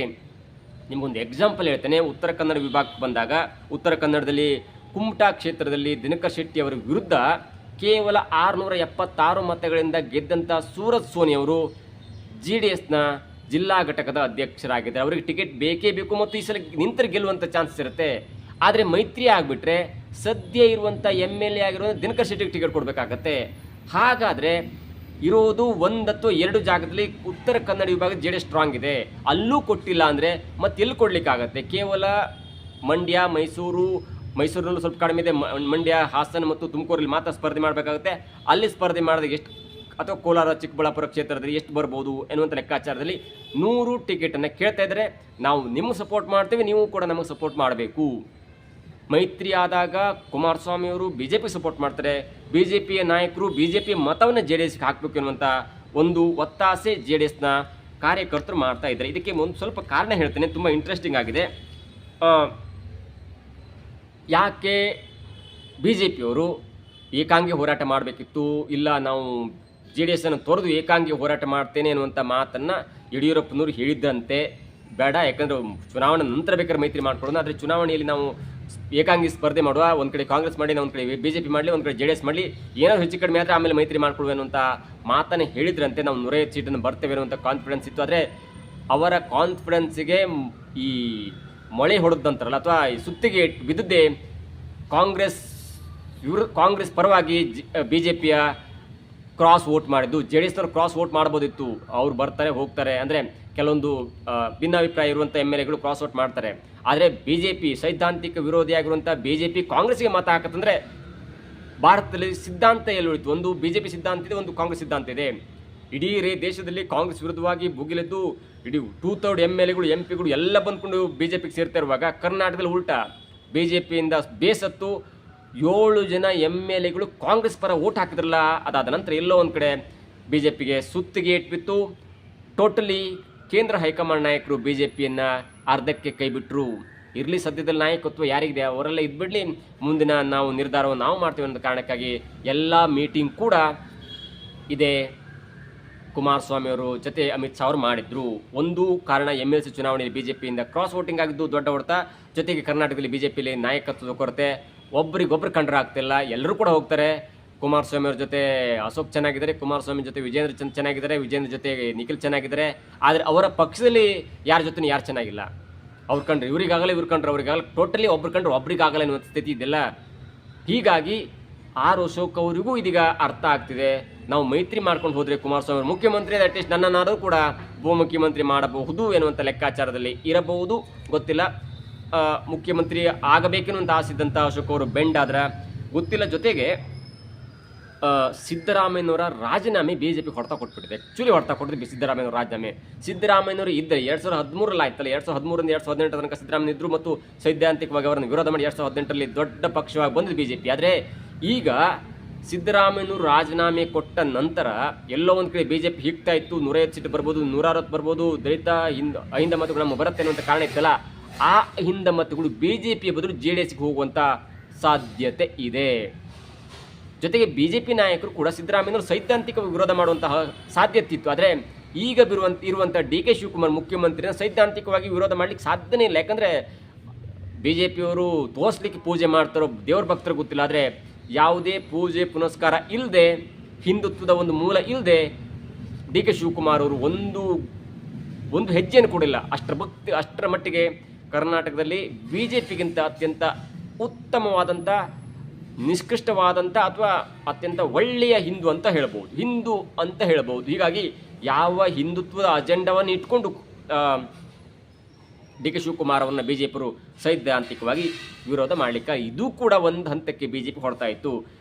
Speaker 1: ನಿಮಗೊಂದು ಎಕ್ಸಾಂಪಲ್ ಹೇಳ್ತೇನೆ. ಉತ್ತರ ಕನ್ನಡ ವಿಭಾಗಕ್ಕೆ ಬಂದಾಗ ಉತ್ತರ ಕನ್ನಡದಲ್ಲಿ ಕುಮಟಾ ಕ್ಷೇತ್ರದಲ್ಲಿ ದಿನಕರ್ ಶೆಟ್ಟಿ ಅವರ ವಿರುದ್ಧ ಕೇವಲ 676 ಮತಗಳಿಂದ ಗೆದ್ದಂಥ ಸೂರಜ್ ಸೋನಿ ಅವರು JDSನ ಜಿಲ್ಲಾ ಘಟಕದ ಅಧ್ಯಕ್ಷರಾಗಿದ್ದಾರೆ. ಅವರಿಗೆ ಟಿಕೆಟ್ ಬೇಕೇ ಬೇಕು ಮತ್ತು ಈ ಸಲ ನಿಂತರೆ ಗೆಲ್ಲುವಂಥ ಚಾನ್ಸಸ್ ಇರುತ್ತೆ. ಆದರೆ ಮೈತ್ರಿ ಆಗಿಬಿಟ್ರೆ ಸದ್ಯ ಇರುವಂಥ MLA ಆಗಿರುವಂಥ ದಿನಕರ್ ಶೆಟ್ಟಿಗೆ ಟಿಕೆಟ್ ಕೊಡಬೇಕಾಗತ್ತೆ. ಹಾಗಾದರೆ ಇರೋದು 1 ಅಥವಾ 2 ಜಾಗದಲ್ಲಿ ಉತ್ತರ ಕನ್ನಡ ವಿಭಾಗ JDS ಸ್ಟ್ರಾಂಗ್ ಇದೆ, ಅಲ್ಲೂ ಕೊಟ್ಟಿಲ್ಲ ಅಂದರೆ ಮತ್ತೆ ಎಲ್ಲಿ ಕೊಡಲಿಕ್ಕಾಗತ್ತೆ? ಕೇವಲ ಮಂಡ್ಯ, ಮೈಸೂರಿನಲ್ಲೂ ಸ್ವಲ್ಪ ಕಡಿಮೆ ಇದೆ, ಮಂಡ್ಯ, ಹಾಸನ ಮತ್ತು ತುಮಕೂರಲ್ಲಿ ಮಾತ್ರ ಸ್ಪರ್ಧೆ ಮಾಡಬೇಕಾಗುತ್ತೆ. ಅಲ್ಲಿ ಸ್ಪರ್ಧೆ ಮಾಡಿದಾಗ ಎಷ್ಟು, ಅಥವಾ ಕೋಲಾರ, ಚಿಕ್ಕಬಳ್ಳಾಪುರ ಕ್ಷೇತ್ರದಲ್ಲಿ ಎಷ್ಟು ಬರ್ಬೋದು ಎನ್ನುವಂಥ ಲೆಕ್ಕಾಚಾರದಲ್ಲಿ 100 ಟಿಕೆಟನ್ನು ಕೇಳ್ತಾ ಇದ್ದಾರೆ. ನಾವು ನಿಮಗೆ ಸಪೋರ್ಟ್ ಮಾಡ್ತೇವೆ, ನೀವು ಕೂಡ ನಮಗೆ ಸಪೋರ್ಟ್ ಮಾಡಬೇಕು. ಮೈತ್ರಿ ಆದಾಗ ಕುಮಾರಸ್ವಾಮಿಯವರು BJP ಸಪೋರ್ಟ್ ಮಾಡ್ತಾರೆ, BJPಯ ನಾಯಕರು BJP ಮತವನ್ನು JDSಗೆ ಹಾಕಬೇಕು ಎನ್ನುವಂಥ ಒಂದು ಒತ್ತಾಸೆ JDSನ ಕಾರ್ಯಕರ್ತರು ಮಾಡ್ತಾ ಇದ್ದಾರೆ. ಇದಕ್ಕೆ ಒಂದು ಸ್ವಲ್ಪ ಕಾರಣ ಹೇಳ್ತೇನೆ, ತುಂಬ ಇಂಟ್ರೆಸ್ಟಿಂಗ್ ಆಗಿದೆ. ಯಾಕೆ ಬಿ ಜೆ ಪಿಯವರು ಏಕಾಂಗಿ ಹೋರಾಟ ಮಾಡಬೇಕಿತ್ತು, ಇಲ್ಲ ನಾವು ಜೆ ಡಿ ಎಸ್ಸನ್ನು ತೊರೆದು ಏಕಾಂಗಿ ಹೋರಾಟ ಮಾಡ್ತೇನೆ ಅನ್ನುವಂಥ ಮಾತನ್ನು ಯಡಿಯೂರಪ್ಪನವರು ಹೇಳಿದ್ದಂತೆ. ಬೇಡ, ಯಾಕಂದರೆ ಚುನಾವಣೆ ನಂತರ ಬೇಕಾದ್ರೆ ಮೈತ್ರಿ ಮಾಡ್ಕೊಳ್ಳೋಣ, ಆದರೆ ಚುನಾವಣೆಯಲ್ಲಿ ನಾವು ಏಕಾಂಗಿ ಸ್ಪರ್ಧೆ ಮಾಡುವ, ಒಂದು ಕಡೆ ಕಾಂಗ್ರೆಸ್ ಮಾಡಲಿ, ಒಂದು ಕಡೆ ಬಿ ಜೆ ಪಿ ಮಾಡಲಿ, ಒಂದು ಕಡೆ ಜೆ ಡಿ ಎಸ್ ಮಾಡಲಿ, ಏನಾದರೂ ಹೆಚ್ಚು ಕಡಿಮೆ ಆದರೆ ಆಮೇಲೆ ಮೈತ್ರಿ ಮಾಡ್ಕೊಳ್ಳುವೆ ಅನ್ನುವಂಥ ಮಾತನ್ನು ಹೇಳಿದ್ರಂತೆ. ನಾವು 150 ಸೀಟನ್ನು ಬರ್ತೇವೆ ಅನ್ನುವಂಥ ಕಾನ್ಫಿಡೆನ್ಸ್ ಇತ್ತು. ಆದರೆ ಅವರ ಕಾನ್ಫಿಡೆನ್ಸಿಗೆ ಈ ಮೊಳೆ ಹೊಡೆದಂತಾರಲ್ಲ, ಅಥವಾ ಈ ಸುತ್ತಿಗೆ ಬಿದ್ದದ್ದೇ ಕಾಂಗ್ರೆಸ್ ಪರವಾಗಿ ಬಿ ಜೆ ಪಿಯ ಕ್ರಾಸ್ ವೋಟ್ ಮಾಡಿದ್ದು. ಜೆ ಡಿ ಎಸ್ನವ್ರು ಕ್ರಾಸ್ ವೋಟ್ ಮಾಡ್ಬೋದಿತ್ತು, ಅವ್ರು ಬರ್ತಾರೆ ಹೋಗ್ತಾರೆ, ಅಂದರೆ ಕೆಲವೊಂದು ಭಿನ್ನಾಭಿಪ್ರಾಯ ಇರುವಂಥ ಎಮ್ ಎಲ್ ಎಗಳು ಕ್ರಾಸ್ ವೋಟ್ ಮಾಡ್ತಾರೆ. ಆದರೆ ಬಿ ಜೆ ಪಿ ಸೈದ್ಧಾಂತಿಕ ವಿರೋಧಿಯಾಗಿರುವಂಥ ಬಿ ಜೆ ಪಿ ಕಾಂಗ್ರೆಸ್ಗೆ ಮತ ಹಾಕತ್ತಂದರೆ ಭಾರತದಲ್ಲಿ ಸಿದ್ಧಾಂತ ಎಲ್ಲಿ ಉಳಿತು? ಒಂದು ಬಿ ಜೆ ಪಿ ಸಿದ್ಧಾಂತ ಇದೆ, ಒಂದು ಕಾಂಗ್ರೆಸ್ ಸಿದ್ಧಾಂತ ಇದೆ. ಇಡೀ ದೇಶದಲ್ಲಿ ಕಾಂಗ್ರೆಸ್ ವಿರುದ್ಧವಾಗಿ ಭುಗಿಲೆದ್ದು ಇಡೀ 2/3 ಎಮ್ ಎಲ್ ಎಗಳು, ಎಂ ಪಿಗಳು ಎಲ್ಲ ಬಂದ್ಕೊಂಡು ಬಿ ಜೆ ಪಿಗೆ ಸೇರ್ತಾ ಇರುವಾಗ, ಕರ್ನಾಟಕದಲ್ಲಿ ಉಲ್ಟಾ ಬಿ ಜೆ ಪಿಯಿಂದ ಬೇಸತ್ತು 7 ಜನ ಎಮ್ ಎಲ್ ಎಗಳು ಕಾಂಗ್ರೆಸ್ ಪರ ವೋಟ್ ಹಾಕಿದ್ರಲ್ಲ. ಅದಾದ ನಂತರ ಎಲ್ಲೋ ಒಂದು ಕಡೆ ಬಿ ಜೆ ಪಿಗೆ ಸುತ್ತಿಗೆ ಇಟ್ಬಿತ್ತು. ಟೋಟಲಿ ಕೇಂದ್ರ ಹೈಕಮಾಂಡ್ ನಾಯಕರು ಬಿ ಜೆ ಪಿಯನ್ನು ಅರ್ಧಕ್ಕೆ ಕೈ ಬಿಟ್ಟರು. ಇರಲಿ, ಸದ್ಯದಲ್ಲಿ ನಾಯಕತ್ವ ಯಾರಿಗಿದೆ ಅವರೆಲ್ಲ ಇದ್ಬಿಡಲಿ, ಮುಂದಿನ ನಾವು ನಿರ್ಧಾರವನ್ನು ನಾವು ಮಾಡ್ತೀವಿ ಅನ್ನೋ ಕಾರಣಕ್ಕಾಗಿ ಎಲ್ಲ ಮೀಟಿಂಗ್ ಕೂಡ ಇದೆ ಕುಮಾರಸ್ವಾಮಿ ಅವರು ಜೊತೆ ಅಮಿತ್ ಶಾ ಅವರು ಮಾಡಿದ್ರು. ಒಂದು ಕಾರಣ MLC ಚುನಾವಣೆಯಲ್ಲಿ ಬಿ ಜೆ ಪಿಯಿಂದ ಕ್ರಾಸ್ ವೋಟಿಂಗ್ ಆಗಿದ್ದು ದೊಡ್ಡ ಹೊಡೆತ, ಜೊತೆಗೆ ಕರ್ನಾಟಕದಲ್ಲಿ ಬಿ ಜೆ ಪಿಯಲ್ಲಿ ನಾಯಕತ್ವದ ಕೊರತೆ, ಒಬ್ಬರಿಗೊಬ್ಬರು ಕಂಡ್ರೆ ಆಗ್ತಿಲ್ಲ, ಎಲ್ಲರೂ ಕೂಡ ಹೋಗ್ತಾರೆ. ಕುಮಾರಸ್ವಾಮಿ ಅವ್ರ ಜೊತೆ ಅಶೋಕ್ ಚೆನ್ನಾಗಿದ್ದಾರೆ, ಕುಮಾರಸ್ವಾಮಿ ಜೊತೆ ವಿಜೇಂದ್ರ ಚೆನ್ನಾಗಿದ್ದಾರೆ, ವಿಜೇಂದ್ರ ಜೊತೆ ನಿಖಿಲ್ ಚೆನ್ನಾಗಿದ್ದಾರೆ. ಆದರೆ ಅವರ ಪಕ್ಷದಲ್ಲಿ ಯಾರ ಜೊತೆ ಯಾರು ಚೆನ್ನಾಗಿಲ್ಲ. ಅವ್ರ ಕಂಡ್ರೆ ಇವ್ರಿಗಾಗಲ್ಲ, ಇವ್ರ ಕಂಡ್ರೆ ಅವ್ರಿಗಾಗಲ್ಲ, ಟೋಟಲಿ ಒಬ್ರು ಕಂಡ್ರೆ ಒಬ್ರಿಗಾಗಲ್ಲ ಅನ್ನುವಂಥ ಸ್ಥಿತಿ ಇದೆಲ್ಲ. ಹೀಗಾಗಿ ಅಶೋಕ್ ಅವರಿಗೂ ಇದೀಗ ಅರ್ಥ ಆಗ್ತಿದೆ, ನಾವು ಮೈತ್ರಿ ಮಾಡ್ಕೊಂಡು ಹೋದರೆ ಕುಮಾರಸ್ವಾಮಿ ಅವರು ಮುಖ್ಯಮಂತ್ರಿ, ಅಟ್ಲೀಸ್ಟ್ ನನ್ನನ್ನಾದರೂ ಕೂಡ ಉಪಮುಖ್ಯಮಂತ್ರಿ ಮಾಡಬಹುದು ಎನ್ನುವಂಥ ಲೆಕ್ಕಾಚಾರದಲ್ಲಿ ಇರಬಹುದು, ಗೊತ್ತಿಲ್ಲ. ಮುಖ್ಯಮಂತ್ರಿ ಆಗಬೇಕೆನ್ನುವಂಥ ಆಸಿದ್ದಂಥ ಅಶೋಕ್ ಅವರು ಬೆಂಡ್ ಆದ್ರೆ ಗೊತ್ತಿಲ್ಲ. ಜೊತೆಗೆ ಸಿದ್ದರಾಮಯ್ಯನವರ ರಾಜೀನಾಮೆ ಬಿ ಜೆ ಪಿ ಹೊಡ್ತಾ ಕೊಟ್ಬಿಟ್ಟಿದೆ. ಆ್ಯಕ್ಚುಲಿ ಹೊಡ್ತಾ ಕೊಟ್ಟಿದ್ದು ಸಿದ್ದರಾಮಯ್ಯನವರ ರಾಜೀನಾಮೆ. ಸಿದ್ದರಾಮಯ್ಯನವರು ಇದ್ದರೆ 2013 ಆಯ್ತಲ್ಲ, 2013ರಿಂದ 2018 ತನಕ ಸಿದ್ದರಾಮಯ್ಯ ಇದ್ದರು ಮತ್ತು ಸೈದ್ಧಾಂತಿಕವಾಗಿ ಅವರನ್ನು ವಿರೋಧ ಮಾಡಿ 2018ರಲ್ಲಿ ದೊಡ್ಡ ಪಕ್ಷವಾಗಿ ಬಂದಿದ್ದು ಬಿ ಜೆ ಪಿ. ಆದರೆ ಈಗ ಸಿದ್ದರಾಮಯ್ಯನವರು ರಾಜೀನಾಮೆ ಕೊಟ್ಟ ನಂತರ ಎಲ್ಲೋ ಒಂದು ಕಡೆ ಬಿ ಜೆ ಪಿ ಹಿಗ್ತಾ ಇತ್ತು. 150 ಸೀಟ್ ಬರ್ಬೋದು, 160 ಬರ್ಬೋದು, ದಲಿತ ಅಹಿಂದ ಮತಗಳು ನಮ್ಮ ಬರುತ್ತೆ ಅನ್ನುವಂಥ ಕಾರಣ ಇತ್ತಲ್ಲ, ಆ ಹಿಂದ ಮತಗಳು ಬಿ ಜೆ ಪಿಯ ಬದಲು ಜೆ ಡಿ ಎಸ್ಗೆ ಹೋಗುವಂಥ ಸಾಧ್ಯತೆ ಇದೆ. ಜೊತೆಗೆ ಬಿ ಜೆ ಪಿ ನಾಯಕರು ಕೂಡ ಸಿದ್ದರಾಮಯ್ಯನವರು ಸೈದ್ಧಾಂತಿಕ ವಿರೋಧ ಮಾಡುವಂತಹ ಸಾಧ್ಯತೆ ಇತ್ತು. ಆದರೆ ಈಗ ಇರುವಂಥ ಡಿ ಕೆ ಶಿವಕುಮಾರ್ ಮುಖ್ಯಮಂತ್ರಿನ ಸೈದ್ಧಾಂತಿಕವಾಗಿ ವಿರೋಧ ಮಾಡಲಿಕ್ಕೆ ಸಾಧ್ಯನೇ ಇಲ್ಲ. ಯಾಕಂದರೆ ಬಿ ಜೆ ಪಿಯವರು ತೋರಿಸ್ಲಿಕ್ಕೆ ಪೂಜೆ ಮಾಡ್ತಾರೋ ದೇವ್ರ ಭಕ್ತರು ಗೊತ್ತಿಲ್ಲ. ಆದರೆ ಯಾವುದೇ ಪೂಜೆ ಪುನಸ್ಕಾರ ಇಲ್ಲದೆ, ಹಿಂದುತ್ವದ ಒಂದು ಮೂಲ ಇಲ್ಲದೆ ಡಿ ಕೆ ಶಿವಕುಮಾರ್ ಅವರು ಒಂದು ಹೆಜ್ಜೆಯನ್ನು ಕೊಡಿಲ್ಲ. ಅಷ್ಟರ ಮಟ್ಟಿಗೆ ಕರ್ನಾಟಕದಲ್ಲಿ ಬಿ ಜೆ ಪಿಗಿಂತ ಅತ್ಯಂತ ಉತ್ತಮವಾದಂಥ, ನಿಷ್ಕೃಷ್ಟವಾದಂಥ ಅಥವಾ ಅತ್ಯಂತ ಒಳ್ಳೆಯ ಹಿಂದೂ ಅಂತ ಹೇಳ್ಬೋದು. ಹೀಗಾಗಿ ಯಾವ ಹಿಂದುತ್ವದ ಅಜೆಂಡವನ್ನು ಇಟ್ಕೊಂಡು ಡಿ ಕೆ ಶಿವಕುಮಾರ್ ಅವರನ್ನು ಬಿ ಜೆ ಪಿಯವರು ಸೈದ್ಧಾಂತಿಕವಾಗಿ ವಿರೋಧ ಮಾಡಲಿಕ್ಕೆ ಇದು ಕೂಡ ಒಂದು ಹಂತಕ್ಕೆ ಬಿ ಜೆ ಪಿ ಹೊಡ್ತಾ ಇತ್ತು.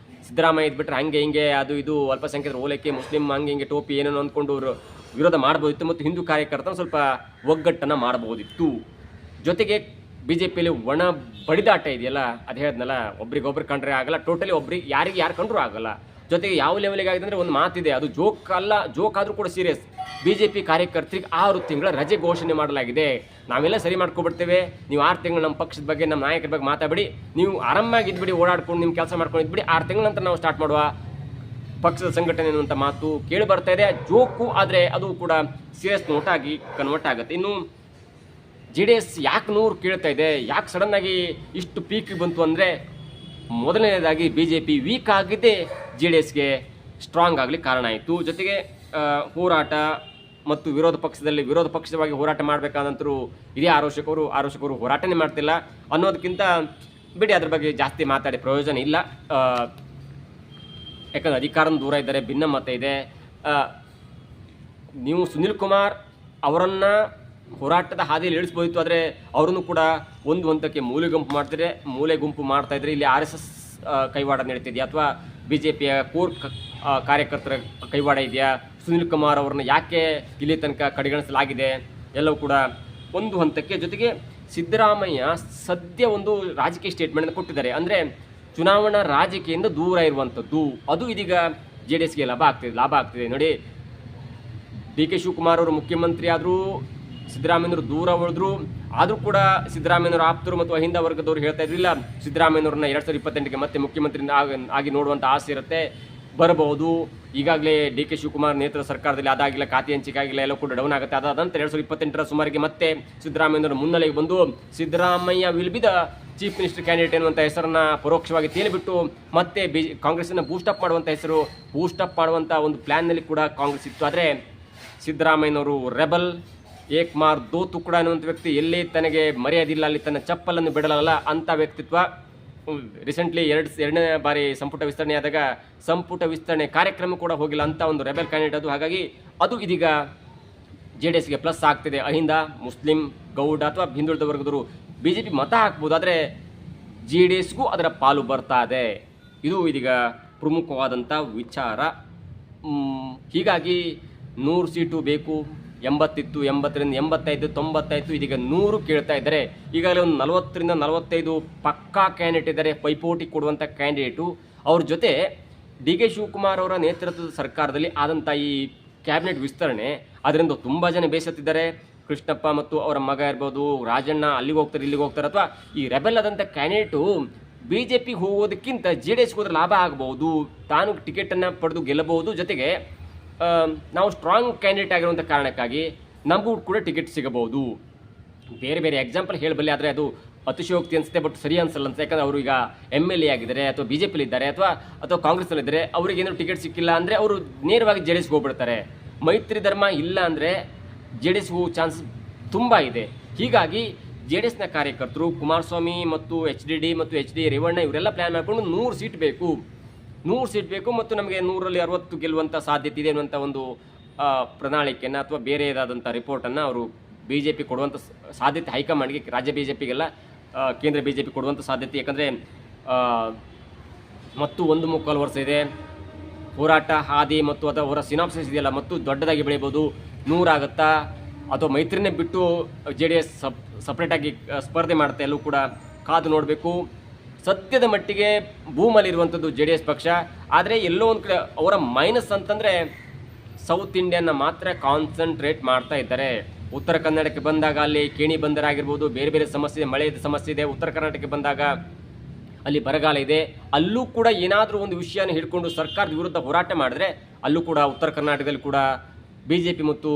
Speaker 1: ಸಿದ್ದರಾಮಯ್ಯ ಇದ್ಬಿಟ್ರೆ ಹಂಗೆ ಹಿಂಗೆ ಅದು ಇದು ಅಲ್ಪಸಂಖ್ಯಾತರ ಓಲೈಕೆ, ಮುಸ್ಲಿಂ ಹಂಗೆ ಹಿಂಗೆ ಟೋಪಿ ಏನೇನೋ ಅಂದ್ಕೊಂಡು ವಿರೋಧ ಮಾಡ್ಬೋದಿತ್ತು ಮತ್ತು ಹಿಂದೂ ಕಾರ್ಯಕರ್ತನ ಸ್ವಲ್ಪ ಒಗ್ಗಟ್ಟನ್ನು ಮಾಡ್ಬೋದಿತ್ತು. ಜೊತೆಗೆ ಬಿ ಜೆ ಪಿಯಲ್ಲಿ ಒಣ ಬಡಿದಾಟ ಇದೆಯಲ್ಲ, ಅದು ಹೇಳಿದ್ನಲ್ಲ, ಒಬ್ರಿಗೊಬ್ರು ಕಂಡ್ರೆ ಆಗಲ್ಲ, ಟೋಟಲಿ ಯಾರಿಗೆ ಯಾರು ಕಂಡ್ರೂ ಆಗಲ್ಲ. ಜೊತೆಗೆ ಯಾವ ಲೆವೆಲಿಗೆ ಆಗಿದೆ ಅಂದರೆ ಒಂದು ಮಾತಿದೆ, ಅದು ಜೋಕ್ ಅಲ್ಲ, ಜೋಕ್ ಆದರೂ ಕೂಡ ಸೀರಿಯಸ್. ಬಿ ಜೆ ಪಿ ಕಾರ್ಯಕರ್ತರಿಗೆ 6 ತಿಂಗಳ ರಜೆ ಘೋಷಣೆ ಮಾಡಲಾಗಿದೆ. ನಾವೆಲ್ಲ ಸರಿ ಮಾಡ್ಕೊಬಿಡ್ತೇವೆ, ನೀವು 6 ತಿಂಗಳು ನಮ್ಮ ಪಕ್ಷದ ಬಗ್ಗೆ, ನಮ್ಮ ನಾಯಕರ ಬಗ್ಗೆ ಮಾತಾಡಿ, ನೀವು ಆರಾಮಾಗಿ ಇದ್ಬಿಡಿ, ಓಡಾಡ್ಕೊಂಡು ನಿಮ್ಮ ಕೆಲಸ ಮಾಡ್ಕೊಂಡು ಇದ್ಬಿಡಿ, 6 ತಿಂಗಳ ನಂತರ ನಾವು ಸ್ಟಾರ್ಟ್ ಮಾಡುವ ಪಕ್ಷದ ಸಂಘಟನೆ ಅನ್ನುವಂಥ ಮಾತು ಕೇಳಿ ಬರ್ತಾ ಇದೆ. ಜೋಕು, ಆದರೆ ಅದು ಕೂಡ ಸೀರಿಯಸ್ ನೋಟಾಗಿ ಕನ್ವರ್ಟ್ ಆಗುತ್ತೆ. ಇನ್ನು ಜೆ ಡಿ ಎಸ್ ಯಾಕೆ 100 ಕೇಳ್ತಾ ಇದೆ, ಯಾಕೆ ಸಡನ್ನಾಗಿ ಇಷ್ಟು ಪೀಕ್ ಬಂತು ಅಂದರೆ, ಮೊದಲನೇದಾಗಿ ಬಿ ಜೆ ಪಿ ವೀಕ್ ಆಗಿದ್ದೇ ಜೆ ಡಿ ಎಸ್ಗೆ ಸ್ಟ್ರಾಂಗ್ ಆಗಲಿಕ್ಕೆ ಕಾರಣ ಆಯಿತು. ಜೊತೆಗೆ ಹೋರಾಟ ಮತ್ತು ವಿರೋಧ ಪಕ್ಷವಾಗಿ ಹೋರಾಟ ಮಾಡಬೇಕಾದಂತರೂ ಇದೇ ಆರೋಶಕರು ಹೋರಾಟನೇ ಮಾಡ್ತಿಲ್ಲ ಅನ್ನೋದಕ್ಕಿಂತ ಬಿಡಿ, ಅದ್ರ ಬಗ್ಗೆ ಜಾಸ್ತಿ ಮಾತಾಡಿ ಪ್ರಯೋಜನ ಇಲ್ಲ. ಯಾಕಂದರೆ ಅಧಿಕಾರದ ದೂರ ಇದ್ದಾರೆ, ಭಿನ್ನಮತ ಇದೆ. ನೀವು ಸುನಿಲ್ ಕುಮಾರ್ ಅವರನ್ನು ಹೋರಾಟದ ಹಾದಿಯಲ್ಲಿ ಇಳಿಸ್ಬೋದಿತ್ತು, ಆದರೆ ಅವರನ್ನು ಕೂಡ ಒಂದು ಹಂತಕ್ಕೆ ಮೂಲೆ ಗುಂಪು ಮಾಡ್ತಾ ಇದ್ರೆ ಇಲ್ಲಿ RSS ಕೈವಾಡ ನಡೀತಿದೆಯಾ ಅಥವಾ ಬಿ ಜೆ ಪಿಯ ಕೋರ್ ಕಾರ್ಯಕರ್ತರ ಕೈವಾಡ ಇದೆಯಾ, ಸುನಿಲ್ ಕುಮಾರ್ ಅವ್ರನ್ನ ಯಾಕೆ ಇಲ್ಲಿ ತನಕ ಕಡೆಗಣಿಸಲಾಗಿದೆ, ಎಲ್ಲವೂ ಕೂಡ ಒಂದು ಹಂತಕ್ಕೆ. ಜೊತೆಗೆ ಸಿದ್ದರಾಮಯ್ಯ ಸದ್ಯ ಒಂದು ರಾಜಕೀಯ ಸ್ಟೇಟ್ಮೆಂಟನ್ನು ಕೊಟ್ಟಿದ್ದಾರೆ, ಅಂದರೆ ಚುನಾವಣಾ ರಾಜಕೀಯದಿಂದ ದೂರ ಇರುವಂಥದ್ದು, ಅದು ಇದೀಗ ಜೆ ಡಿ ಎಸ್ಗೆ ಲಾಭ ಆಗ್ತಿದೆ. ನೋಡಿ, ಡಿ ಕೆ ಶಿವಕುಮಾರ್ ಅವರು ಮುಖ್ಯಮಂತ್ರಿ ಆದರೂ ಸಿದ್ದರಾಮಯ್ಯನವರು ದೂರ ಉಳಿದ್ರು. ಆದರೂ ಕೂಡ ಸಿದ್ದರಾಮಯ್ಯನವರ ಆಪ್ತರು ಮತ್ತು ಅಹಿಂದ ವರ್ಗದವರು ಹೇಳ್ತಾ ಇದ್ರು, ಇಲ್ಲ ಸಿದ್ದರಾಮಯ್ಯನವ್ರನ್ನ 2028ಗೆ ಮತ್ತೆ ಮುಖ್ಯಮಂತ್ರಿ ಆಗಿ ನೋಡುವಂಥ ಆಸೆ ಇರುತ್ತೆ, ಬರಬಹುದು. ಈಗಾಗಲೇ ಡಿ ಕೆ ಶಿವಕುಮಾರ್ ನೇತೃತ್ವದ ಸರ್ಕಾರದಲ್ಲಿ ಅದಾಗಿಲ್ಲ, ಖಾತೆ ಹಂಚಿಕೆ ಆಗಿಲ್ಲ, ಎಲ್ಲ ಕೂಡ ಡೌನ್ ಆಗುತ್ತೆ. ಅದಾದ ನಂತರ 2028ರ ಸುಮಾರಿಗೆ ಮತ್ತೆ ಸಿದ್ದರಾಮಯ್ಯನವರು ಮುನ್ನೆಲೆಗೆ ಬಂದು Siddaramaiah will be the chief minister candidate ಎನ್ನುವಂಥ ಹೆಸರನ್ನ ಪರೋಕ್ಷವಾಗಿ ತೇಲಿಬಿಟ್ಟು ಮತ್ತೆ ಕಾಂಗ್ರೆಸ್ಸನ್ನು ಬೂಸ್ಟಪ್ ಮಾಡುವಂಥ ಹೆಸರು, ಬೂಸ್ಟಪ್ ಮಾಡುವಂಥ ಒಂದು ಪ್ಲ್ಯಾನ್ನಲ್ಲಿ ಕೂಡ ಕಾಂಗ್ರೆಸ್ ಇತ್ತು. ಆದರೆ ಸಿದ್ದರಾಮಯ್ಯನವರು ರೆಬಲ್, ಏಕ್ ಮಾರ್ ದೋ ತುಕುಡ ಅನ್ನುವಂಥ ವ್ಯಕ್ತಿ, ಎಲ್ಲಿ ತನಗೆ ಮರೆಯೋದಿಲ್ಲ ಅಲ್ಲಿ ತನ್ನ ಚಪ್ಪಲನ್ನು ಬಿಡಲಲ್ಲ ಅಂಥ ವ್ಯಕ್ತಿತ್ವ. ರೀಸೆಂಟ್ಲಿ ಎರಡನೇ ಬಾರಿ ಸಂಪುಟ ವಿಸ್ತರಣೆ ಆದಾಗ ಸಂಪುಟ ವಿಸ್ತರಣೆ ಕಾರ್ಯಕ್ರಮ ಕೂಡ ಹೋಗಿಲ್ಲ ಅಂತ ಒಂದು ರೆಬೆಲ್ ಕ್ಯಾಂಡಿಡೇಟ್ ಅದು. ಹಾಗಾಗಿ ಅದು ಇದೀಗ JDSಗೆ ಪ್ಲಸ್ ಆಗ್ತಿದೆ. ಅಹಿಂದ, ಮುಸ್ಲಿಂ, ಗೌಡ ಅಥವಾ ಹಿಂದುಳಿದ ವರ್ಗದವರು BJP ಮತ ಹಾಕ್ಬೋದು, ಆದರೆ JDSಗೂ ಅದರ ಪಾಲು ಬರ್ತಾ ಇದೆ. ಇದು ಇದೀಗ ಪ್ರಮುಖವಾದಂಥ ವಿಚಾರ. ಹೀಗಾಗಿ 100 ಸೀಟು ಬೇಕು, 80 ಇತ್ತು, 80ರಿಂದ 85, 90 ಇದೀಗ 100 ಕೇಳ್ತಾ ಇದ್ದಾರೆ. ಈಗಾಗಲೇ ಒಂದು 40ರಿಂದ 45 ಪಕ್ಕಾ ಕ್ಯಾಂಡಿಡೇಟ್ ಇದ್ದಾರೆ, ಪೈಪೋಟಿ ಕೊಡುವಂಥ ಕ್ಯಾಂಡಿಡೇಟು. ಅವ್ರ ಜೊತೆ ಡಿ ಕೆ ಶಿವಕುಮಾರ್ ಅವರ ನೇತೃತ್ವದ ಸರ್ಕಾರದಲ್ಲಿ ಆದಂಥ ಈ ಕ್ಯಾಬಿನೆಟ್ ವಿಸ್ತರಣೆ, ಅದರಿಂದ ತುಂಬ ಜನ ಬೇಸತ್ತಿದ್ದಾರೆ. ಕೃಷ್ಣಪ್ಪ ಮತ್ತು ಅವರ ಮಗ ಇರ್ಬೋದು, ರಾಜಣ್ಣ ಅಲ್ಲಿಗೆ ಹೋಗ್ತಾರೆ ಇಲ್ಲಿಗೆ ಹೋಗ್ತಾರೆ, ಅಥವಾ ಈ ರೆಬೆಲ್ ಆದಂಥ ಕ್ಯಾಂಡಿಡೇಟು BJPಗೆ ಹೋಗೋದಕ್ಕಿಂತ JDSಗೆ ಹೋದ್ರೆ ಲಾಭ ಆಗಬಹುದು, ತಾನು ಟಿಕೆಟನ್ನು ಪಡೆದು ಗೆಲ್ಲಬಹುದು. ಜೊತೆಗೆ ನಾವು ಸ್ಟ್ರಾಂಗ್ ಕ್ಯಾಂಡಿಡೇಟ್ ಆಗಿರುವಂಥ ಕಾರಣಕ್ಕಾಗಿ ನಮಗೂ ಕೂಡ ಟಿಕೆಟ್ ಸಿಗಬಹುದು. ಬೇರೆ ಬೇರೆ ಎಕ್ಸಾಂಪಲ್ ಹೇಳಬಲ್ಲೆ, ಆದರೆ ಅದು ಅತಿಶಯೋಕ್ತಿ ಅನಿಸುತ್ತೆ, ಬಟ್ ಸರಿ ಅನಿಸಲ್ಲ ಅಂತ. ಯಾಕಂದರೆ ಅವರು ಈಗ MLA ಆಗಿದ್ದಾರೆ, ಅಥವಾ BJPಲಿ ಇದ್ದಾರೆ, ಅಥವಾ ಕಾಂಗ್ರೆಸ್ನಲ್ಲಿದ್ದಾರೆ. ಅವ್ರಿಗೆ ಏನಾದ್ರು ಟಿಕೆಟ್ ಸಿಕ್ಕಿಲ್ಲ ಅಂದರೆ ಅವರು ನೇರವಾಗಿ JDSಗೆ ಹೋಗ್ಬಿಡ್ತಾರೆ. ಮೈತ್ರಿ ಧರ್ಮ ಇಲ್ಲ ಅಂದರೆ JDSಗೆ ಹೋಗೋ ಚಾನ್ಸ್ ತುಂಬ ಇದೆ. ಹೀಗಾಗಿ JDSನ ಕಾರ್ಯಕರ್ತರು ಕುಮಾರಸ್ವಾಮಿ ಮತ್ತು HDD ಮತ್ತು HD ರೇವಣ್ಣ ಇವರೆಲ್ಲ ಪ್ಲ್ಯಾನ್ ಮಾಡಿಕೊಂಡು 100 ಸೀಟ್ ಬೇಕು, 100 ಸೀಟ್ ಬೇಕು ಮತ್ತು ನಮಗೆ 100ರಲ್ಲಿ 60 ಗೆಲ್ಲುವಂಥ ಸಾಧ್ಯತೆ ಇದೆ ಅನ್ನುವಂಥ ಒಂದು ಪ್ರಣಾಳಿಕೆಯನ್ನು ಅಥವಾ ಬೇರೆದಾದಂಥ ರಿಪೋರ್ಟನ್ನು ಅವರು BJP ಕೊಡುವಂಥ ಸಾಧ್ಯತೆ, ಹೈಕಮಾಂಡ್ಗೆ, ರಾಜ್ಯ BJPಗೆಲ್ಲ ಕೇಂದ್ರ BJP ಕೊಡುವಂಥ ಸಾಧ್ಯತೆ. ಯಾಕಂದರೆ ಮತ್ತು 1.25 ವರ್ಷ ಇದೆ ಹೋರಾಟ ಹಾದಿ, ಮತ್ತು ಅವರ ಸಿನಾಪ್ಸಿಸ್ ಇದೆಯಲ್ಲ, ಮತ್ತು ದೊಡ್ಡದಾಗಿ ಬೆಳೀಬೋದು. 100 ಆಗುತ್ತಾ ಅಥವಾ ಮೈತ್ರಿನೇ ಬಿಟ್ಟು JDS ಸಪ್ರೇಟಾಗಿ ಸ್ಪರ್ಧೆ ಮಾಡುತ್ತೆ, ಎಲ್ಲೂ ಕೂಡ ಕಾದು ನೋಡಬೇಕು. ಸತ್ಯದ ಮಟ್ಟಿಗೆ ಭೂಮಲ್ಲಿರುವಂಥದ್ದು JDS ಪಕ್ಷ. ಆದರೆ ಎಲ್ಲೋ ಒಂದು ಕಡೆ ಅವರ ಮೈನಸ್ ಅಂತಂದರೆ ಸೌತ್ ಇಂಡಿಯನ್ನ ಮಾತ್ರ ಕಾನ್ಸಂಟ್ರೇಟ್ ಮಾಡ್ತಾ ಇದ್ದಾರೆ. ಉತ್ತರ ಕನ್ನಡಕ್ಕೆ ಬಂದಾಗ ಅಲ್ಲಿ ಕೇಣಿ ಬಂದರ ಆಗಿರ್ಬೋದು, ಬೇರೆ ಬೇರೆ ಸಮಸ್ಯೆ ಇದೆ, ಮಳೆಯ ಸಮಸ್ಯೆ ಇದೆ. ಉತ್ತರ ಕರ್ನಾಟಕಕ್ಕೆ ಬಂದಾಗ ಅಲ್ಲಿ ಬರಗಾಲ ಇದೆ. ಅಲ್ಲೂ ಕೂಡ ಏನಾದರೂ ಒಂದು ವಿಷಯನ ಹಿಡ್ಕೊಂಡು ಸರ್ಕಾರದ ವಿರುದ್ಧ ಹೋರಾಟ ಮಾಡಿದ್ರೆ ಅಲ್ಲೂ ಕೂಡ ಉತ್ತರ ಕರ್ನಾಟಕದಲ್ಲಿ ಕೂಡ BJP ಮತ್ತು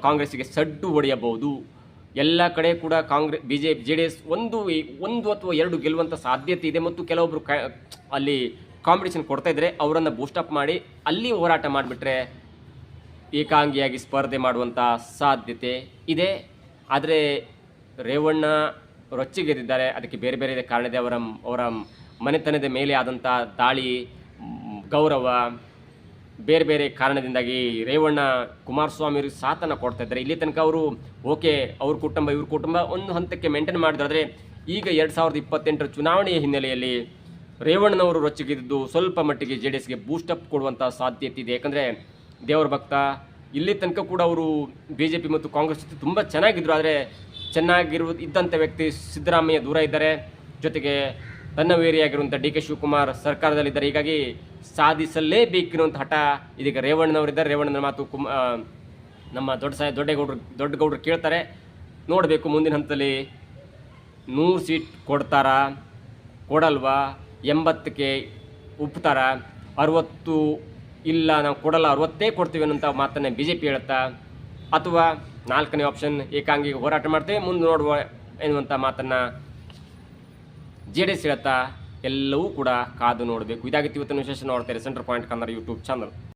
Speaker 1: ಕಾಂಗ್ರೆಸ್ಸಿಗೆ ಸಡ್ಡು ಹೊಡೆಯಬಹುದು. ಎಲ್ಲ ಕಡೆ ಕೂಡ JDS ಒಂದು ಅಥವಾ 2 ಗೆಲ್ಲುವಂಥ ಸಾಧ್ಯತೆ ಇದೆ. ಮತ್ತು ಕೆಲವೊಬ್ಬರು ಅಲ್ಲಿ ಕಾಂಪಿಟೇಷನ್ ಕೊಡ್ತಾ ಇದ್ದಾರೆ, ಅವರನ್ನು ಬೂಸ್ಟಪ್ ಮಾಡಿ ಅಲ್ಲಿ ಹೋರಾಟ ಮಾಡಿಬಿಟ್ರೆ ಏಕಾಂಗಿಯಾಗಿ ಸ್ಪರ್ಧೆ ಮಾಡುವಂಥ ಸಾಧ್ಯತೆ ಇದೆ. ಆದರೆ ರೇವಣ್ಣ ರೊಚ್ಚಿಗೆದ್ದಿದ್ದಾರೆ, ಅದಕ್ಕೆ ಬೇರೆ ಬೇರೆ ಕಾರಣ ಇದೆ. ಅವರ ಮನೆತನದ ಮೇಲೆ ಆದಂಥ ದಾಳಿ, ಗೌರವ, ಬೇರೆ ಬೇರೆ ಕಾರಣದಿಂದಾಗಿ ರೇವಣ್ಣ ಕುಮಾರಸ್ವಾಮಿಯವ್ರಿಗೆ ಸಾಥನ್ನು ಕೊಡ್ತಾ ಇದ್ದಾರೆ. ಇಲ್ಲಿ ತನಕ ಅವರು ಓಕೆ, ಅವ್ರ ಕುಟುಂಬ ಇವ್ರ ಕುಟುಂಬ ಒಂದು ಹಂತಕ್ಕೆ ಮೇಂಟೈನ್ ಮಾಡಿದ್ರೆ, ಈಗ 2028ರ ಚುನಾವಣೆಯ ಹಿನ್ನೆಲೆಯಲ್ಲಿ ರೇವಣ್ಣನವರು ರೊಚ್ಚಿಗೆದ್ದು ಸ್ವಲ್ಪ ಮಟ್ಟಿಗೆ JDSಗೆ ಬೂಸ್ಟಪ್ ಕೊಡುವಂಥ ಸಾಧ್ಯತೆ ಇದೆ. ಯಾಕಂದರೆ ದೇವರ ಭಕ್ತ, ಇಲ್ಲಿ ತನಕ ಕೂಡ ಅವರು BJP ಮತ್ತು ಕಾಂಗ್ರೆಸ್ ಜೊತೆ ತುಂಬ ಚೆನ್ನಾಗಿದ್ದರು. ಆದರೆ ಇದ್ದಂಥ ವ್ಯಕ್ತಿ ಸಿದ್ದರಾಮಯ್ಯ ದೂರ ಇದ್ದಾರೆ. ಜೊತೆಗೆ ತನ್ನ ವೇರಿಯಾಗಿರುವಂಥ ಡಿ ಕೆ ಶಿವಕುಮಾರ್ ಸರ್ಕಾರದಲ್ಲಿದ್ದಾರೆ. ಹೀಗಾಗಿ ಸಾಧಿಸಲೇಬೇಕಿರುವಂಥ ಹಠ ಇದೀಗ ರೇವಣ್ಣನವರಿದ್ದಾರೆ. ರೇವಣ್ಣನ ಮಾತು ನಮ್ಮ ದೊಡ್ಡಗೌಡರು ಕೇಳ್ತಾರೆ. ನೋಡಬೇಕು ಮುಂದಿನ ಹಂತದಲ್ಲಿ 100 ಸೀಟ್ ಕೊಡ್ತಾರಾ, ಕೊಡಲ್ವಾ, 80ಕ್ಕೆ ಒಪ್ತಾರ, 60 ಇಲ್ಲ ನಾವು ಕೊಡಲ್ಲ 60 ಕೊಡ್ತೀವಿ ಅನ್ನೋಂಥ ಮಾತನ್ನು BJP ಹೇಳುತ್ತಾ, ಅಥವಾ 4ನೇ ಆಪ್ಷನ್ ಏಕಾಂಗಿಗೆ ಹೋರಾಟ ಮಾಡ್ತೇವೆ ಮುಂದೆ ನೋಡುವ ಎನ್ನುವಂಥ ಮಾತನ್ನು JDS ಹೇಳುತ್ತಾ, ಎಲ್ಲವೂ ಕೂಡ ಕಾದು ನೋಡಬೇಕು. ಇದಾಗಿತ್ತು ಇವತ್ತಿನ ವಿಶೇಷ. ನೋಡ್ತಾರೆ centre point Kannada YouTube channel.